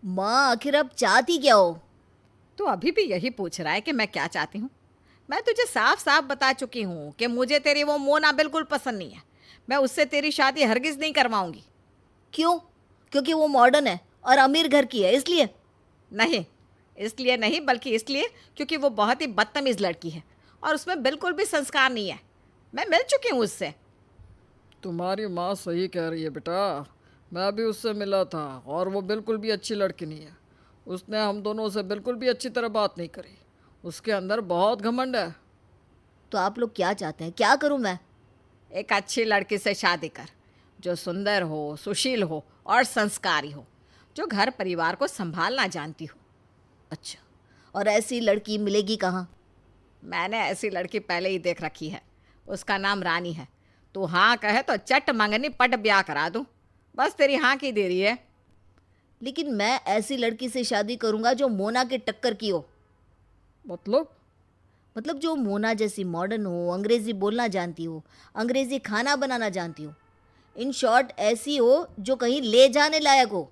माँ आखिर आप चाहती क्या हो? तू अभी भी यही पूछ रहा है कि मैं क्या चाहती हूँ। मैं तुझे साफ साफ बता चुकी हूँ कि मुझे तेरी वो मोना बिल्कुल पसंद नहीं है। मैं उससे तेरी शादी हरगिज नहीं करवाऊंगी। क्यों? क्योंकि वो मॉडर्न है और अमीर घर की है इसलिए? नहीं, इसलिए नहीं बल्कि इसलिए क्योंकि वो बहुत ही बदतमीज़ लड़की है और उसमें बिल्कुल भी संस्कार नहीं है। मैं मिल चुकी हूँ उससे। तुम्हारी माँ सही कह रही है बेटा। मैं भी उससे मिला था और वो बिल्कुल भी अच्छी लड़की नहीं है। उसने हम दोनों से बिल्कुल भी अच्छी तरह बात नहीं करी। उसके अंदर बहुत घमंड है। तो आप लोग क्या चाहते हैं? क्या करूं मैं? एक अच्छी लड़की से शादी कर, जो सुंदर हो, सुशील हो और संस्कारी हो, जो घर परिवार को संभालना जानती हो। अच्छा, और ऐसी लड़की मिलेगी कहाँ? मैंने ऐसी लड़की पहले ही देख रखी है। उसका नाम रानी है। तू हाँ कहे तो चट मंगनी पट ब्याह करा दूँ। बस तेरी हाँ की देरी है। लेकिन मैं ऐसी लड़की से शादी करूंगा जो मोना के टक्कर की हो। मतलब? मतलब जो मोना जैसी मॉडर्न हो, अंग्रेजी बोलना जानती हो, अंग्रेजी खाना बनाना जानती हो। इन शॉर्ट ऐसी हो जो कहीं ले जाने लायक हो।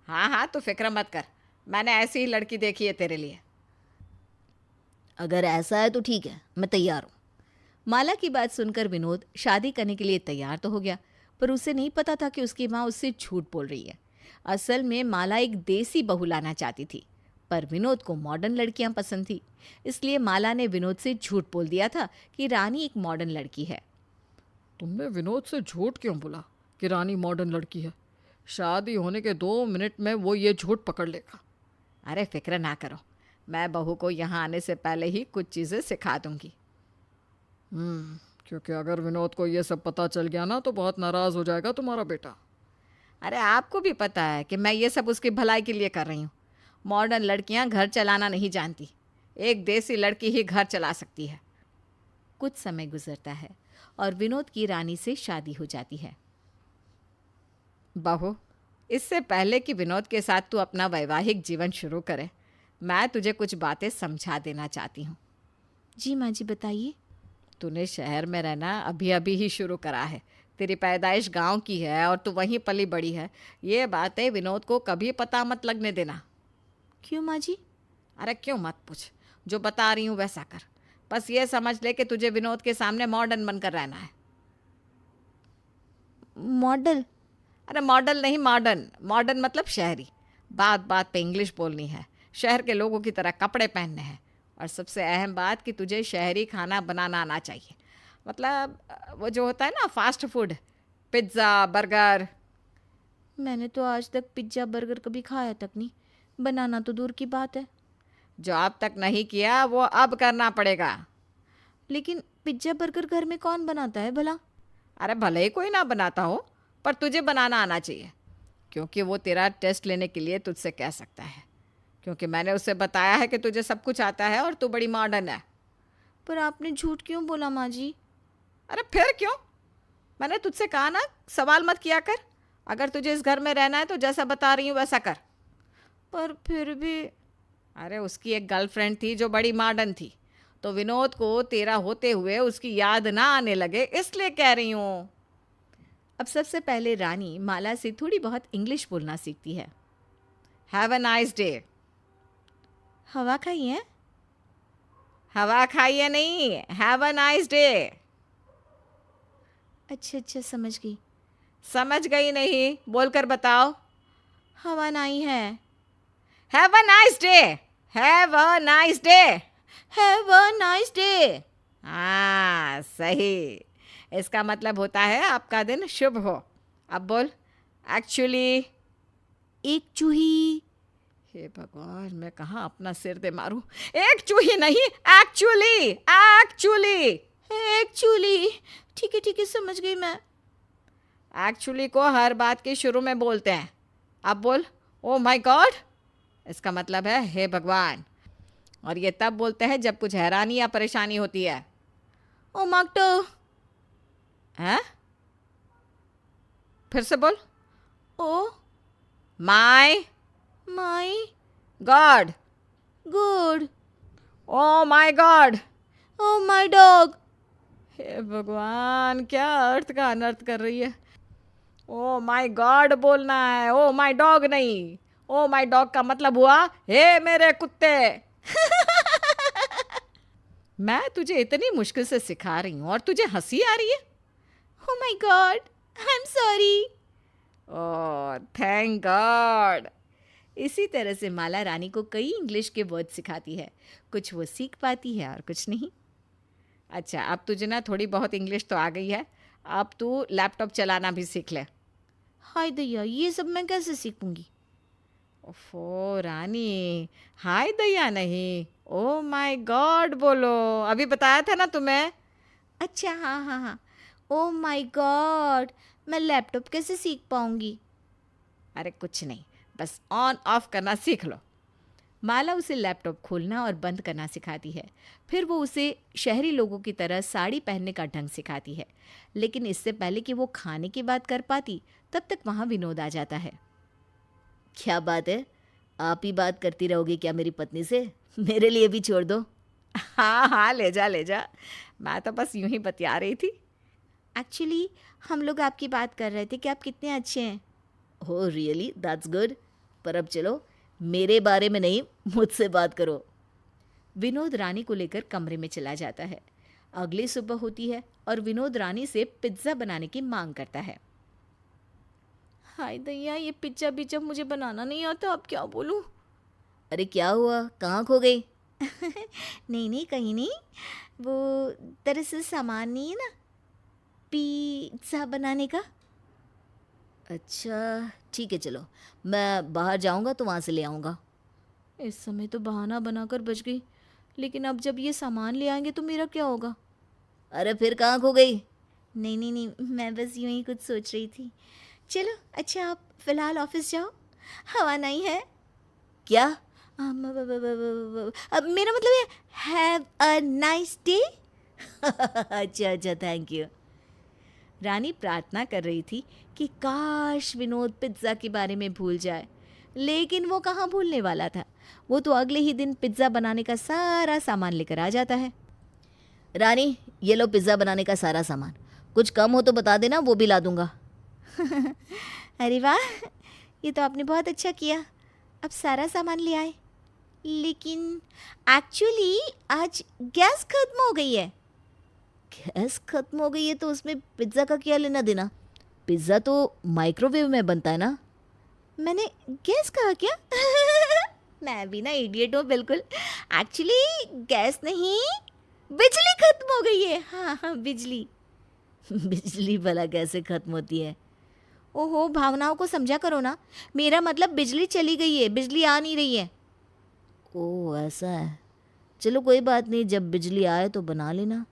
हाँ हाँ, तू फिक्र मत कर। मैंने ऐसी ही लड़की देखी है तेरे लिए। अगर ऐसा है तो ठीक है, मैं तैयार हूँ। माला की बात सुनकर विनोद शादी करने के लिए तैयार तो हो गया, पर उसे नहीं पता था कि उसकी माँ उससे झूठ बोल रही है। असल में माला एक देसी बहू लाना चाहती थी, पर विनोद को मॉडर्न लड़कियां पसंद थी। इसलिए माला ने विनोद से झूठ बोल दिया था कि रानी एक मॉडर्न लड़की है। तुमने विनोद से झूठ क्यों बोला कि रानी मॉडर्न लड़की है? शादी होने के 2 मिनट में वो ये झूठ पकड़ लेगा। अरे फिक्र ना करो, मैं बहू को यहाँ आने से पहले ही कुछ चीज़ें सिखा दूंगी। क्योंकि अगर विनोद को ये सब पता चल गया ना तो बहुत नाराज़ हो जाएगा तुम्हारा बेटा। अरे आपको भी पता है कि मैं ये सब उसकी भलाई के लिए कर रही हूँ। मॉडर्न लड़कियाँ घर चलाना नहीं जानती। एक देसी लड़की ही घर चला सकती है। कुछ समय गुजरता है और विनोद की रानी से शादी हो जाती है। बहू, इससे पहले कि विनोद के साथ तू अपना वैवाहिक जीवन शुरू करे, मैं तुझे कुछ बातें समझा देना चाहती हूँ। जी माँ जी, बताइए। तूने शहर में रहना अभी अभी ही शुरू करा है। तेरी पैदाइश गांव की है और तू वहीं पली बड़ी है। ये बातें विनोद को कभी पता मत लगने देना। क्यों माँ जी? अरे क्यों मत पूछ, जो बता रही हूँ वैसा कर। बस ये समझ ले कि तुझे विनोद के सामने मॉडर्न बनकर रहना है। मॉडल? अरे मॉडल नहीं, मॉडर्न। मॉडर्न मतलब शहरी। बात बात पे इंग्लिश बोलनी है, शहर के लोगों की तरह कपड़े पहनने हैं, और सबसे अहम बात कि तुझे शहरी खाना बनाना आना चाहिए। मतलब वो जो होता है ना, फास्ट फूड, पिज़्ज़ा, बर्गर। मैंने तो आज तक पिज्ज़ा बर्गर कभी खाया तक नहीं, बनाना तो दूर की बात है। जो अब तक नहीं किया वो अब करना पड़ेगा। लेकिन पिज्ज़ा बर्गर घर में कौन बनाता है भला? अरे भले ही कोई ना बनाता हो, पर तुझे बनाना आना चाहिए, क्योंकि वो तेरा टेस्ट लेने के लिए तुझसे कह सकता है। क्योंकि मैंने उसे बताया है कि तुझे सब कुछ आता है और तू बड़ी मॉडर्न है। पर आपने झूठ क्यों बोला माँ जी? अरे फिर क्यों? मैंने तुझसे कहा ना, सवाल मत किया कर। अगर तुझे इस घर में रहना है तो जैसा बता रही हूँ वैसा कर। पर फिर भी। अरे उसकी एक गर्लफ्रेंड थी जो बड़ी मॉडर्न थी, तो विनोद को तेरा होते हुए उसकी याद ना आने लगे, इसलिए कह रही हूँ। अब सबसे पहले रानी माला से थोड़ी बहुत इंग्लिश बोलना सीखती है। Have a nice day. हवा खाई है? हवा खाइए नहीं, हैव अ नाइस डे। अच्छा अच्छा, समझ गई। समझ गई नहीं, बोलकर बताओ। हवा नहीं है। Have a nice day. Have a nice day. Have a nice day. हाँ सही। इसका मतलब होता है आपका दिन शुभ हो। अब बोल। एक्चुअली। एक चूही। हे भगवान, मैं कहाँ अपना सिर दे मारूं। एक चूही नहीं, एक्चुअली। एक्चुअली। एक्चुअली। ठीक है, समझ गई मैं। एक्चुअली को हर बात के शुरू में बोलते हैं। अब बोल। Oh my God. इसका मतलब है हे भगवान। और ये तब बोलते हैं जब कुछ हैरानी या परेशानी होती है। ओ माक्टो। हैं? फिर से बोल। Oh my my God. Good. Oh my God. Oh my dog. हे भगवान, क्या अर्थ का अनर्थ कर रही है। ओ माय गॉड बोलना है, ओ माय डॉग नहीं। ओ माय डॉग का मतलब हुआ हे मेरे कुत्ते। मैं तुझे इतनी मुश्किल से सिखा रही हूँ और तुझे हंसी आ रही है। Oh my God, I'm sorry. Oh thank God. इसी तरह से माला रानी को कई इंग्लिश के वर्ड सिखाती है। कुछ वो सीख पाती है और कुछ नहीं। अच्छा अब तुझे ना थोड़ी बहुत इंग्लिश तो आ गई है, अब तू लैपटॉप चलाना भी सीख ले। हाय दैया, ये सब मैं कैसे सीखूंगी? ओफो रानी, हाय दैया नहीं, ओ माय गॉड बोलो, अभी बताया था ना तुम्हें। अच्छा हाँ हाँ हाँ। ओ माय गॉड, मैं लैपटॉप कैसे सीख पाऊंगी? अरे कुछ नहीं, बस ऑन ऑफ करना सीख लो। माला उसे लैपटॉप खोलना और बंद करना सिखाती है। फिर वो उसे शहरी लोगों की तरह साड़ी पहनने का ढंग सिखाती है। लेकिन इससे पहले कि वो खाने की बात कर पाती, तब तक वहाँ विनोद आ जाता है। क्या बात है, आप ही बात करती रहोगी क्या मेरी पत्नी से? मेरे लिए भी छोड़ दो। हाँ हाँ ले जा ले जा, मैं तो बस यूं ही बतिया रही थी। एक्चुअली हम लोग आपकी बात कर रहे थे कि आप कितने अच्छे हैं। हो रियली, दैट्स गुड। पर अब चलो, मेरे बारे में नहीं, मुझसे बात करो। विनोद रानी को लेकर कमरे में चला जाता है। अगली सुबह होती है और विनोद रानी से पिज्ज़ा बनाने की मांग करता है। हाय दैया, ये पिज्ज़ा मुझे बनाना नहीं आता, अब क्या बोलूँ? अरे क्या हुआ, कहाँ खो गई? नहीं कहीं नहीं, वो दरअसल सामान नहीं है ना पिज्ज़ा बनाने का। अच्छा ठीक है, चलो मैं बाहर जाऊंगा तो वहाँ से ले आऊँगा। इस समय तो बहाना बनाकर बच गई, लेकिन अब जब ये सामान ले आएंगे तो मेरा क्या होगा? अरे फिर कहाँ खो गई? नहीं, मैं बस यूं ही कुछ सोच रही थी। चलो अच्छा, आप फिलहाल ऑफिस जाओ, हवा नहीं है। क्या? अब मेरा मतलब है हैव अ नाइस डे। अच्छा थैंक यू। रानी प्रार्थना कर रही थी कि काश विनोद पिज्ज़ा के बारे में भूल जाए, लेकिन वो कहाँ भूलने वाला था। वो तो अगले ही दिन पिज्ज़ा बनाने का सारा सामान लेकर आ जाता है। रानी, ये लो पिज़्ज़ा बनाने का सारा सामान, कुछ कम हो तो बता देना, वो भी ला दूंगा। अरे वाह, ये तो आपने बहुत अच्छा किया, अब सारा सामान ले आए। लेकिन एक्चुअली आज गैस खत्म हो गई है। गैस खत्म हो गई है तो उसमें पिज़्ज़ा का क्या लेना देना? पिज़्ज़ा तो माइक्रोवेव में बनता है ना। मैंने गैस कहा क्या? मैं भी ना इडियट हूँ बिल्कुल। एक्चुअली गैस नहीं, बिजली खत्म हो गई है। हाँ बिजली। बिजली भला कैसे खत्म होती है? ओहो, भावनाओं को समझा करो ना। मेरा मतलब बिजली चली गई है, बिजली आ नहीं रही है। ओह ऐसा है, चलो कोई बात नहीं, जब बिजली आए तो बना लेना।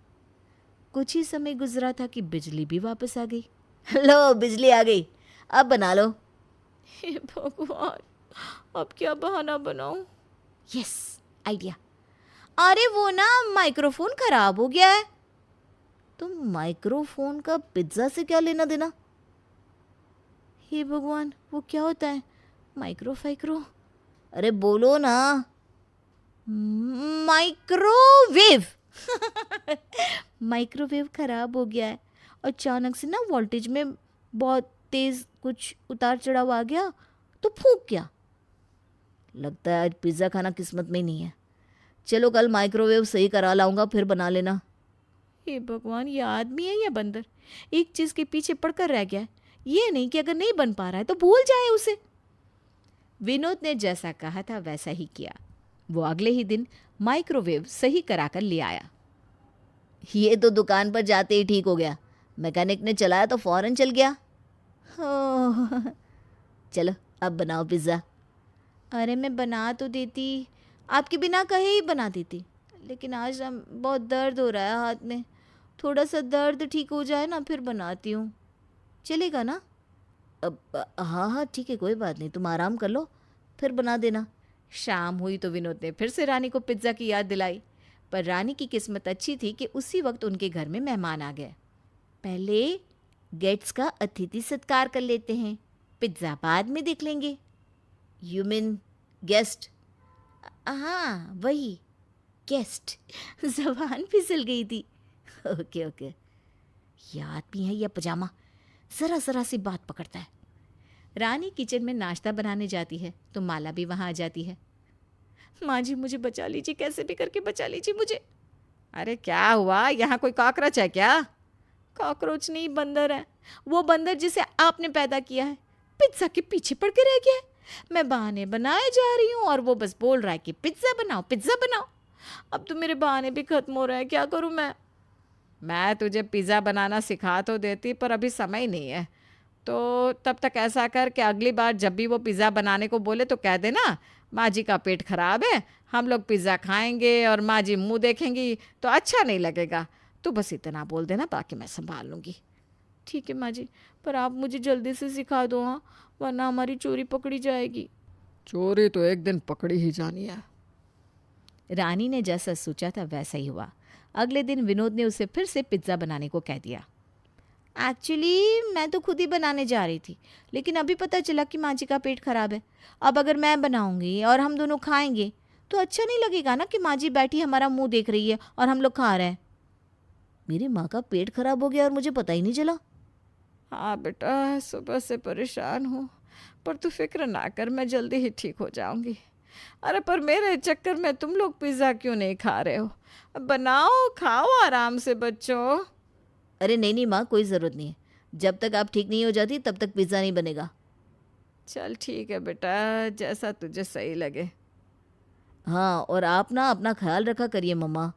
कुछ ही समय गुजरा था कि बिजली भी वापस आ गई। लो बिजली आ गई, अब बना लो। हे भगवान, अब क्या बहाना बनाऊं? Yes, idea. अरे वो ना माइक्रोफोन खराब हो गया है। तो माइक्रोफोन का पिज्ज़ा से क्या लेना देना? हे भगवान, वो क्या होता है? माइक्रो? अरे बोलो ना। माइक्रोवेव। माइक्रोवेव खराब हो गया है। अचानक से ना वोल्टेज में बहुत तेज कुछ उतार चढ़ाव आ गया तो फूंक गया। लगता है आज पिज़्ज़ा खाना किस्मत में ही नहीं है। चलो कल माइक्रोवेव सही करा लाऊंगा, फिर बना लेना। हे भगवान, ये आदमी है या बंदर? एक चीज के पीछे पड़कर रह गया है। ये नहीं कि अगर नहीं बन पा रहा है तो भूल जाए उसे। विनोद ने जैसा कहा था वैसा ही किया। वो अगले ही दिन माइक्रोवेव सही कराकर ले आया। ये तो दुकान पर जाते ही ठीक हो गया, मैकेनिक ने चलाया तो फौरन चल गया। चलो अब बनाओ पिज़्ज़ा। अरे मैं बना तो देती, आपके बिना कहे ही बना देती, लेकिन आज बहुत दर्द हो रहा है हाथ में। थोड़ा सा दर्द ठीक हो जाए ना फिर बनाती हूँ, चलेगा ना? अब हाँ ठीक है, कोई बात नहीं, तुम आराम कर लो, फिर बना देना। शाम हुई तो विनोद ने फिर से रानी को पिज्ज़ा की याद दिलाई, पर रानी की किस्मत अच्छी थी कि उसी वक्त उनके घर में मेहमान आ गए। पहले गेट्स का अतिथि सत्कार कर लेते हैं, पिज्ज़ा बाद में देख लेंगे। You mean guest? हाँ वही, गेस्ट। ज़बान फिसल गई थी। ओके। ये आदमी है या पजामा, ज़रा सी बात पकड़ता है। रानी किचन में नाश्ता बनाने जाती है तो माला भी वहाँ आ जाती है। माँ जी मुझे बचा लीजिए, कैसे भी करके बचा लीजिए मुझे। अरे क्या हुआ, यहाँ कोई कॉकरोच है क्या? कॉकरोच नहीं, बंदर है। वो बंदर जिसे आपने पैदा किया है पिज्ज़ा के पीछे पड़ के रह गया है। मैं बहाने बनाए जा रही हूँ और वो बस बोल रहा है कि पिज्ज़ा बनाओ पिज्ज़ा बनाओ। अब तो मेरे बहाने भी खत्म हो रहे हैं, क्या करूँ मैं तुझे पिज़्ज़ा बनाना सिखा तो देती, पर अभी समय नहीं है। तो तब तक ऐसा कर कि अगली बार जब भी वो पिज़्ज़ा बनाने को बोले तो कह देना माँ जी का पेट खराब है, हम लोग पिज़्ज़ा खाएंगे और माँ जी मुँह देखेंगी तो अच्छा नहीं लगेगा। तू बस इतना बोल देना, बाकी मैं संभाल लूँगी। ठीक है माँ जी, पर आप मुझे जल्दी से सिखा दो हाँ, वरना हमारी चोरी पकड़ी जाएगी। चोरी तो एक दिन पकड़ी ही जानी है। रानी ने जैसा सोचा था वैसा ही हुआ। अगले दिन विनोद ने उसे फिर से पिज्ज़ा बनाने को कह दिया। एक्चुअली मैं तो खुद ही बनाने जा रही थी, लेकिन अभी पता चला कि माँ जी का पेट खराब है। अब अगर मैं बनाऊंगी और हम दोनों खाएंगे तो अच्छा नहीं लगेगा ना कि माँ जी बैठी हमारा मुंह देख रही है और हम लोग खा रहे हैं। मेरी माँ का पेट खराब हो गया और मुझे पता ही नहीं चला। हाँ बेटा, सुबह से परेशान हूँ, पर तू फिक्र ना कर, मैं जल्दी ही ठीक हो जाऊंगी। अरे पर मेरे चक्कर में तुम लोग पिज़्ज़ा क्यों नहीं खा रहे हो? बनाओ खाओ आराम से बच्चों। अरे नहीं नहीं माँ, कोई ज़रूरत नहीं है। जब तक आप ठीक नहीं हो जाती तब तक पिज़्ज़ा नहीं बनेगा। चल ठीक है बेटा, जैसा तुझे सही लगे। हाँ, और आप ना अपना ख्याल रखा करिए मम्मा।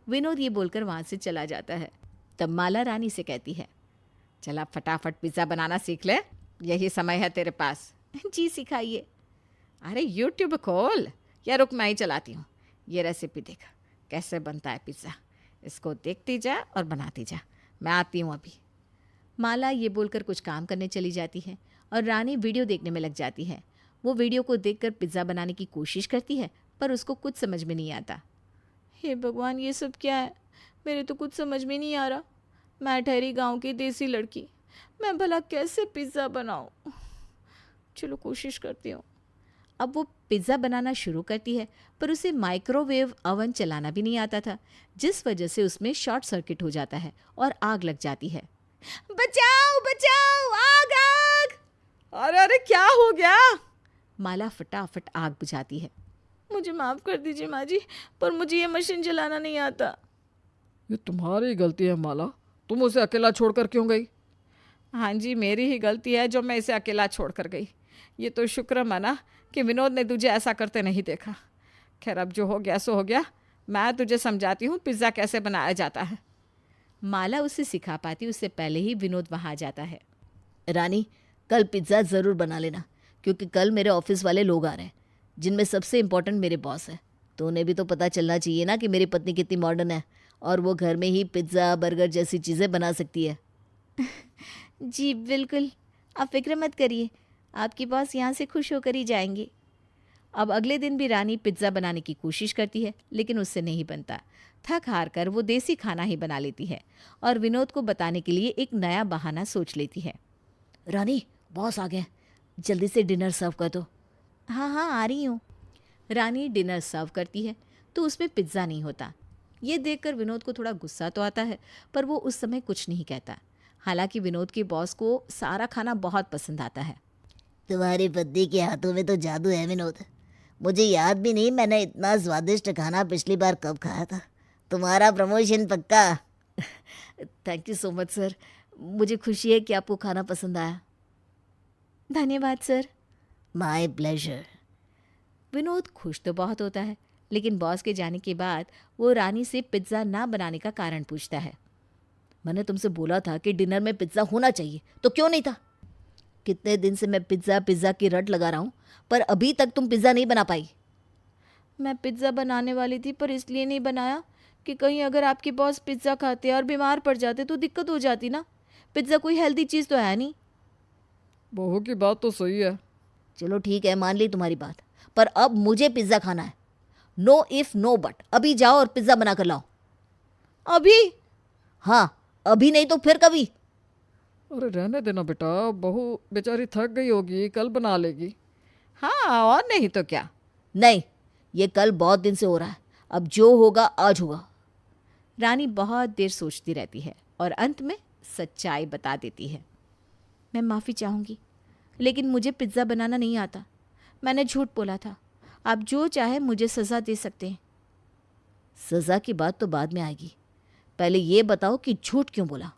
विनोद ये बोलकर वहाँ से चला जाता है। तब माला रानी से कहती है, चल अब फटाफट पिज़्ज़ा बनाना सीख ले, यही समय है तेरे पास। जी सिखाइए। अरे यूट्यूब खोल, या रुक मैं ही चलाती हूँ। ये रेसिपी देख कैसे बनता है पिज़्ज़ा, इसको देखती जा और बनाती जा, मैं आती हूँ अभी। माला ये बोलकर कुछ काम करने चली जाती है और रानी वीडियो देखने में लग जाती है। वो वीडियो को देखकर पिज़्ज़ा बनाने की कोशिश करती है पर उसको कुछ समझ में नहीं आता। हे भगवान, ये सब क्या है? मेरे तो कुछ समझ में नहीं आ रहा। मैं ठहरी गांव की देसी लड़की, मैं भला कैसे पिज़्ज़ा बनाऊं? चलो कोशिश करती हूँ। अब वो पिज़्ज़ा बनाना शुरू करती है पर उसे माइक्रोवेव अवन चलाना भी नहीं आता था, जिस वजह से उसमें शॉर्ट सर्किट हो जाता है और आग लग जाती है। बचाओ बचाओ, आग आग! अरे अरे क्या हो गया? माला फटाफट आग बुझाती है। मुझे माफ़ कर दीजिए माँ जी, पर मुझे ये मशीन चलाना नहीं आता। ये तुम्हारी गलती है माला, तुम उसे अकेला छोड़कर क्यों गई? हाँ जी, मेरी ही गलती है जो मैं इसे अकेला छोड़ कर गई। ये तो शुक्र मना कि विनोद ने तुझे ऐसा करते नहीं देखा। खैर अब जो हो गया सो हो गया, मैं तुझे समझाती हूँ पिज़्ज़ा कैसे बनाया जाता है। माला उसे सिखा पाती उससे पहले ही विनोद वहाँ आ जाता है। रानी, कल पिज़्ज़ा ज़रूर बना लेना, क्योंकि कल मेरे ऑफिस वाले लोग आ रहे हैं, जिनमें सबसे इम्पोर्टेंट मेरे बॉस है। तो उन्हें भी तो पता चलना चाहिए ना कि मेरी पत्नी कितनी मॉडर्न है और वो घर में ही पिज़्ज़ा बर्गर जैसी चीज़ें बना सकती है। जी बिल्कुल, आप फिक्र मत करिए, आपकी बॉस यहाँ से खुश होकर ही जाएंगे। अब अगले दिन भी रानी पिज़्ज़ा बनाने की कोशिश करती है लेकिन उससे नहीं बनता। थक हार कर वो देसी खाना ही बना लेती है और विनोद को बताने के लिए एक नया बहाना सोच लेती है। रानी, बॉस आ गए, जल्दी से डिनर सर्व कर दो। हाँ हाँ आ रही हूँ। रानी डिनर सर्व करती है तो उसमें पिज़्ज़ा नहीं होता। ये देखकर विनोद को थोड़ा गुस्सा तो आता है पर वो उस समय कुछ नहीं कहता। हालांकि विनोद के बॉस को सारा खाना बहुत पसंद आता है। तुम्हारी पत्नी के हाथों में तो जादू है विनोद। मुझे याद भी नहीं मैंने इतना स्वादिष्ट खाना पिछली बार कब खाया था। तुम्हारा प्रमोशन पक्का। Thank you so much sir, मुझे खुशी है कि आपको खाना पसंद आया। धन्यवाद सर। My pleasure. विनोद खुश तो बहुत होता है लेकिन बॉस के जाने के बाद वो रानी से पिज़्ज़ा ना बनाने का कारण पूछता है। मैंने तुमसे बोला था कि डिनर में पिज़्ज़ा होना चाहिए, तो क्यों नहीं था? कितने दिन से मैं पिज़्ज़ा पिज़्ज़ा की रट लगा रहा हूँ, पर अभी तक तुम पिज़्ज़ा नहीं बना पाई। मैं पिज़्ज़ा बनाने वाली थी पर इसलिए नहीं बनाया कि कहीं अगर आपके बॉस पिज़्ज़ा खाते और बीमार पड़ जाते तो दिक्कत हो जाती ना। पिज़्ज़ा कोई हेल्दी चीज़ तो है नहीं। बहू की बात तो सही है। चलो ठीक है, मान ली तुम्हारी बात, पर अब मुझे पिज़्ज़ा खाना है। No if no but. अभी जाओ और पिज़्ज़ा बना कर लाओ। अभी? हाँ अभी, नहीं तो फिर कभी। अरे रहने देना बेटा, बहू बेचारी थक गई होगी, कल बना लेगी। हाँ और नहीं तो क्या। नहीं, ये कल बहुत दिन से हो रहा है, अब जो होगा आज होगा। रानी बहुत देर सोचती रहती है और अंत में सच्चाई बता देती है। मैं माफ़ी चाहूँगी, लेकिन मुझे पिज़्ज़ा बनाना नहीं आता। मैंने झूठ बोला था। आप जो चाहे मुझे सज़ा दे सकते हैं। सज़ा की बात तो बाद में आएगी, पहले ये बताओ कि झूठ क्यों बोला?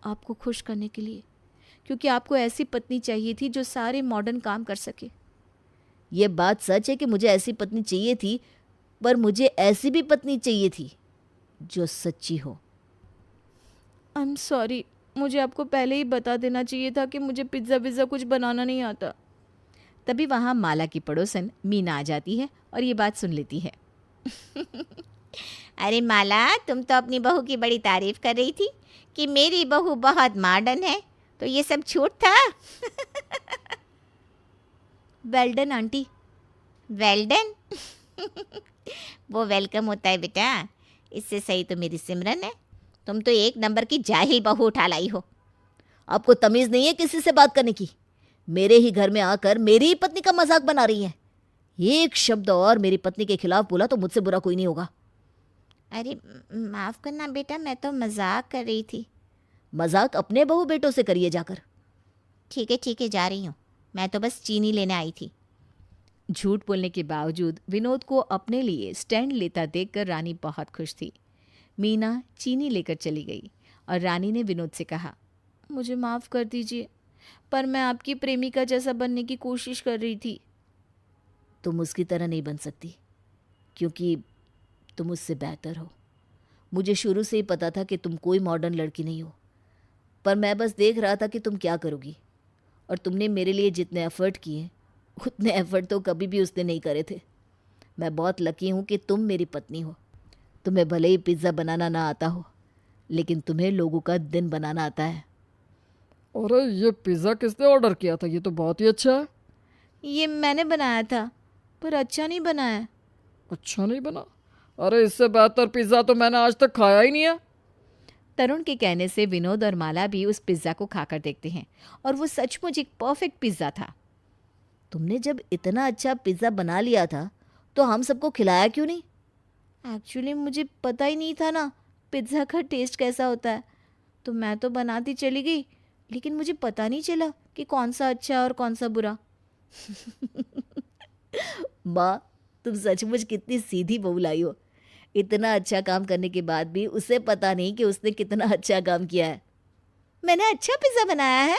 आपको खुश करने के लिए, क्योंकि आपको ऐसी पत्नी चाहिए थी जो सारे मॉडर्न काम कर सके। ये बात सच है कि मुझे ऐसी पत्नी चाहिए थी, पर मुझे ऐसी भी पत्नी चाहिए थी जो सच्ची हो। आई एम सॉरी, मुझे आपको पहले ही बता देना चाहिए था कि मुझे पिज़्ज़ा विज़्ज़ा कुछ बनाना नहीं आता। तभी वहाँ माला की पड़ोसन मीना आ जाती है और ये बात सुन लेती है। अरे माला, तुम तो अपनी बहू की बड़ी तारीफ कर रही थी कि मेरी बहू बहुत मॉडर्न है, तो ये सब झूठ था। Well done aunty. Well done. वो वेलकम होता है बेटा, इससे सही तो मेरी सिमरन है। तुम तो एक नंबर की जाहिल बहू उठा लाई हो। आपको तमीज़ नहीं है किसी से बात करने की? मेरे ही घर में आकर मेरी ही पत्नी का मजाक बना रही है। एक शब्द और मेरी पत्नी के खिलाफ बोला तो मुझसे बुरा कोई नहीं होगा। अरे माफ़ करना बेटा, मैं तो मजाक कर रही थी। मजाक अपने बहू बेटों से करिए जाकर। ठीक है, जा रही हूँ। मैं तो बस चीनी लेने आई थी। झूठ बोलने के बावजूद विनोद को अपने लिए स्टैंड लेता देखकर रानी बहुत खुश थी। मीना चीनी लेकर चली गई और रानी ने विनोद से कहा, मुझे माफ़ कर दीजिए, पर मैं आपकी प्रेमिका जैसा बनने की कोशिश कर रही थी। तुम उसकी तरह नहीं बन सकती, क्योंकि तुम उससे बेहतर हो। मुझे शुरू से ही पता था कि तुम कोई मॉडर्न लड़की नहीं हो, पर मैं बस देख रहा था कि तुम क्या करोगी। और तुमने मेरे लिए जितने एफ़र्ट किए, उतने एफ़र्ट तो कभी भी उसने नहीं करे थे। मैं बहुत लकी हूँ कि तुम मेरी पत्नी हो। तुम्हें भले ही पिज़्ज़ा बनाना ना आता हो, लेकिन तुम्हें लोगों का दिन बनाना आता है। अरे ये पिज़्ज़ा किसने ऑर्डर किया था? ये तो बहुत ही अच्छा है। ये मैंने बनाया था, पर अच्छा नहीं बना है। अच्छा नहीं बना? अरे इससे बेहतर पिज़्ज़ा तो मैंने आज तक खाया ही नहीं है। तरुण के कहने से विनोद और माला भी उस पिज़्ज़ा को खाकर देखते हैं और वो सचमुच एक परफेक्ट पिज़्ज़ा था। तुमने जब इतना अच्छा पिज़्ज़ा बना लिया था तो हम सबको खिलाया क्यों नहीं? एक्चुअली मुझे पता ही नहीं था ना पिज़्ज़ा का टेस्ट कैसा होता है, तो मैं तो बनाती चली गई, लेकिन मुझे पता नहीं चला कि कौन सा अच्छा और कौन सा बुरा। माँ, तुम सचमुच कितनी सीधी बहू लाई हो। इतना अच्छा काम करने के बाद भी उसे पता नहीं कि उसने कितना अच्छा काम किया है। मैंने अच्छा पिज़्ज़ा बनाया है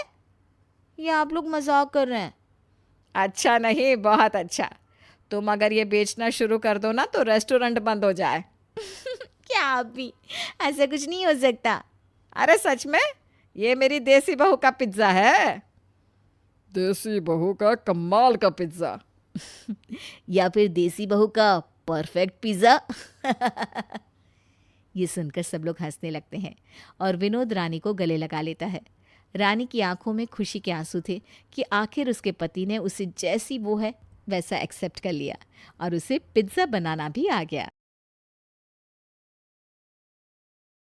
या आप लोग मजाक कर रहे हैं? अच्छा नहीं, बहुत अच्छा। तुम अगर ये बेचना शुरू कर दो ना तो रेस्टोरेंट बंद हो जाए। क्या आप भी? ऐसा कुछ नहीं हो सकता। अरे सच में, ये मेरी देसी बहू का पिज़्ज़ा है। देसी बहू का कमाल का पिज़्ज़ा। या फिर देसी बहू का परफेक्ट पिज़्ज़ा। ये सुनकर सब लोग हंसने लगते हैं और विनोद रानी को गले लगा लेता है। रानी की आंखों में खुशी के आंसू थे कि आखिर उसके पति ने उसे जैसी वो है वैसा एक्सेप्ट कर लिया और उसे पिज़्ज़ा बनाना भी आ गया।